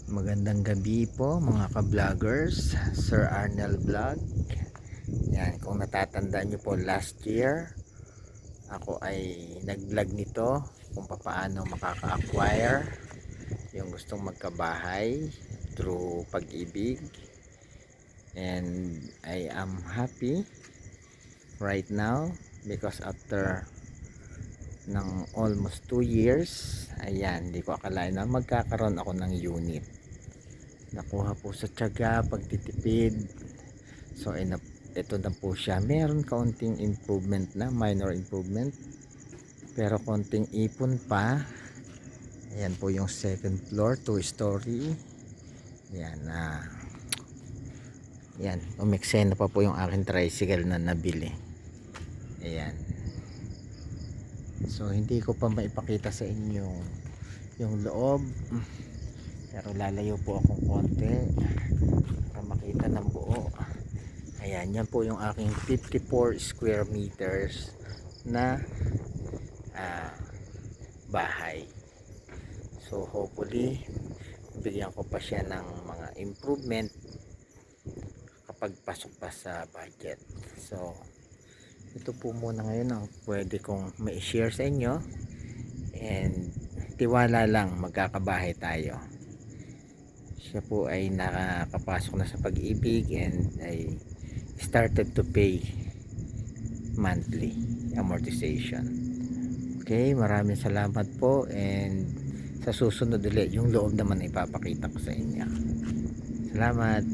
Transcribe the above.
Magandang gabi po mga ka-vloggers, Sir Arnel Vlog. Yan, kung natatandaan nyo po last year, ako ay nag-vlog nito kung paano makaka-acquire yung gustong magkabahay through pag-ibig. And I am happy right now because after ng almost 2 years, ayan, hindi ko akalain na magkakaroon ako ng unit. Nakuha po sa tiyaga, pagtitipid. So ito na po siya, meron kaunting improvement na, minor improvement, pero konting ipon pa. Ayan po yung second floor, 2 story. Ayan, yan, umeksena pa po yung aking tricycle na nabili. Ayan, so hindi ko pa maipakita sa inyo yung loob, pero lalayo po akong konti para makita ng buo. Ayan, yan po yung aking 54 square meters na bahay. So hopefully bigyan ko pa siya ng mga improvement kapag pasok pa sa budget. So ito po muna ngayon ang pwede kong ma-share sa inyo, and tiwala lang, magkakabahay tayo. Siya po ay nakakapasok na sa pag-ibig and ay started to pay monthly amortization. Okay, maraming salamat po, and sa susunod ulit yung loob naman ipapakita ko sa inyo. Salamat.